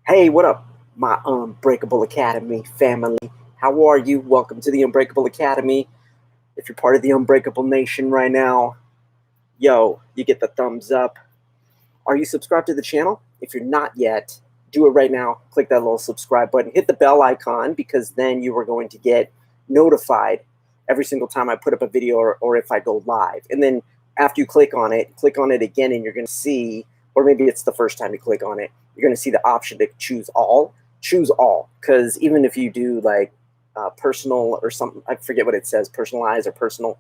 Hey, what up, my Unbreakable Academy family? How are you? Welcome to the Unbreakable Academy. If you're part of the Unbreakable Nation right now, yo, you get the thumbs up. Are you subscribed to the channel? If you're not yet, do it right now. Click that little subscribe button. Hit the bell icon because then you are going to get notified every single time I put up a video or if I go live. And then after you click on it again, and you're going to see, or maybe it's the first time you click on it, you're going to see the option to choose all. Choose all, because even if you do like personal or something, I forget what it says, personalized or personal,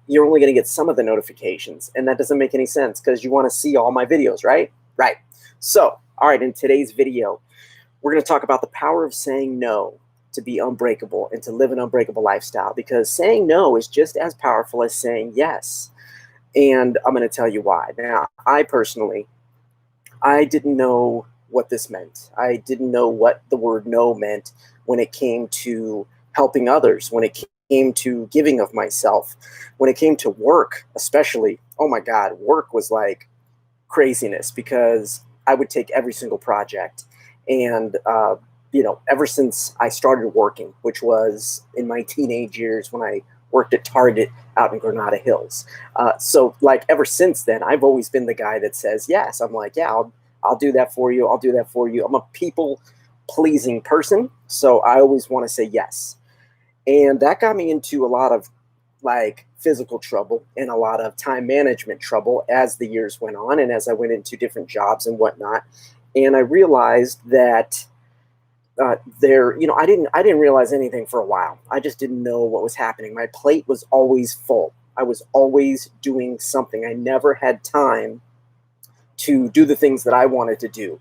you're only going to get some of the notifications, and that doesn't make any sense because you want to see all my videos, right? Right. So, all right, in today's video, we're going to talk about the power of saying no to be unbreakable and to live an unbreakable lifestyle, because saying no is just as powerful as saying yes. And I'm going to tell you why. Now, I didn't know what this meant. I didn't know what the word no meant when it came to helping others, when it came to giving of myself, when it came to work, especially. Oh my God, work was like craziness because I would take every single project. And, ever since I started working, which was in my teenage years when I worked at Target out in Granada Hills. So like ever since then, I've always been the guy that says yes. I'm like, yeah, I'll do that for you. I'll do that for you. I'm a people pleasing person, so I always want to say yes. And that got me into a lot of like physical trouble and a lot of time management trouble as the years went on and as I went into different jobs and whatnot. And I realized that I didn't realize anything for a while. I just didn't know what was happening. My plate was always full. I was always doing something. I never had time to do the things that I wanted to do,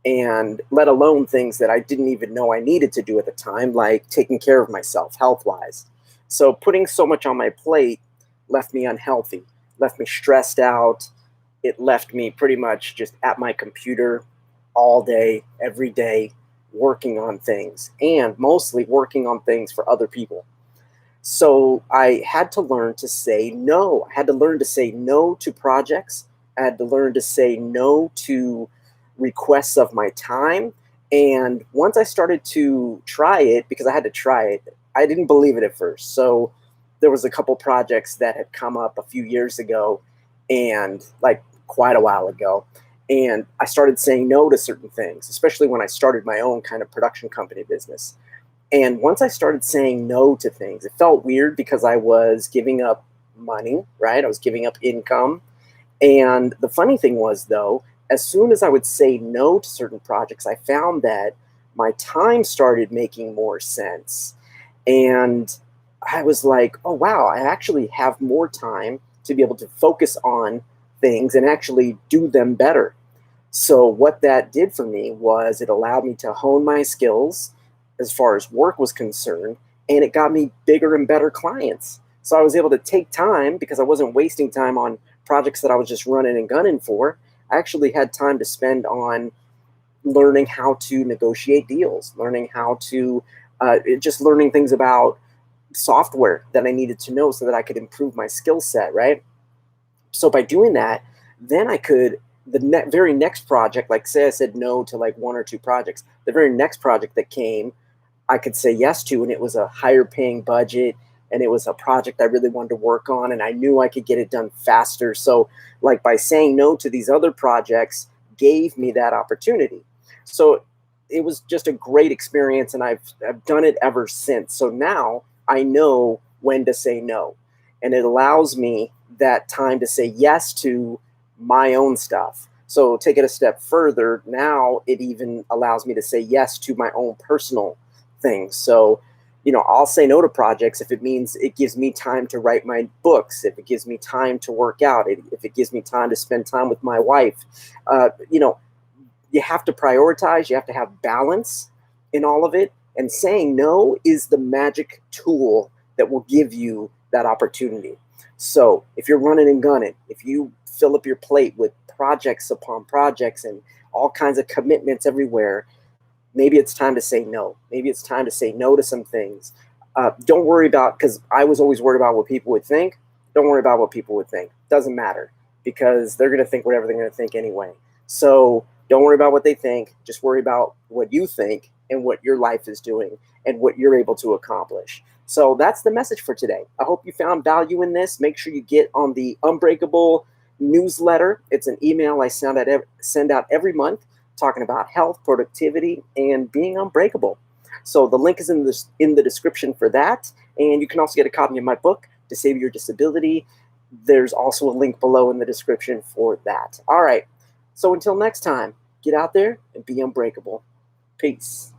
and let alone things that I didn't even know I needed to do at the time, like taking care of myself health wise. So putting so much on my plate left me unhealthy, left me stressed out. It left me pretty much just at my computer all day, every day, working on things, and mostly working on things for other people. So I had to learn to say no. I had to learn to say no to projects. I had to learn to say no to requests of my time. And once I started to try it, because I had to try it, I didn't believe it at first. So there was a couple projects that had come up a few years ago, and like quite a while ago. And I started saying no to certain things, especially when I started my own kind of production company business. And once I started saying no to things, it felt weird because I was giving up money, right? I was giving up income. And the funny thing was, though, as soon as I would say no to certain projects, I found that my time started making more sense. And I was like, oh, wow, I actually have more time to be able to focus on things and actually do them better. So what that did for me was it allowed me to hone my skills as far as work was concerned, and it got me bigger and better clients. So I was able to take time because I wasn't wasting time on projects that I was just running and gunning for. I actually had time to spend on learning how to negotiate deals, learning how to just learning things about software that I needed to know so that I could improve my skill set, right? So by doing that, then I could, very next project, like say I said no to like one or two projects, the very next project that came, I could say yes to, and it was a higher paying budget, and it was a project I really wanted to work on, and I knew I could get it done faster. So like by saying no to these other projects gave me that opportunity. So it was just a great experience, and I've done it ever since. So now I know when to say no, and it allows me that time to say yes to my own stuff. So take it a step further. Now it even allows me to say yes to my own personal things. So, I'll say no to projects if it means it gives me time to write my books, if it gives me time to work out, if it gives me time to spend time with my wife. You have to prioritize, you have to have balance in all of it. And saying no is the magic tool that will give you that opportunity. So if you're running and gunning, if you fill up your plate with projects upon projects and all kinds of commitments everywhere, maybe it's time to say no. Maybe it's time to say no to some things. Don't worry about, because I was always worried about what people would think. Don't worry about what people would think. Doesn't matter, because they're going to think whatever they're going to think anyway. So Don't worry about what they think. Just worry about what you think and what your life is doing and what you're able to accomplish. So that's the message for today. I hope you found value in this. Make sure you get on the Unbreakable newsletter. It's an email I send out every month talking about health, productivity, and being unbreakable. So the link is in the description for that. And you can also get a copy of my book, Disable Your Disability. There's also a link below in the description for that. All right. So until next time, get out there and be unbreakable. Peace.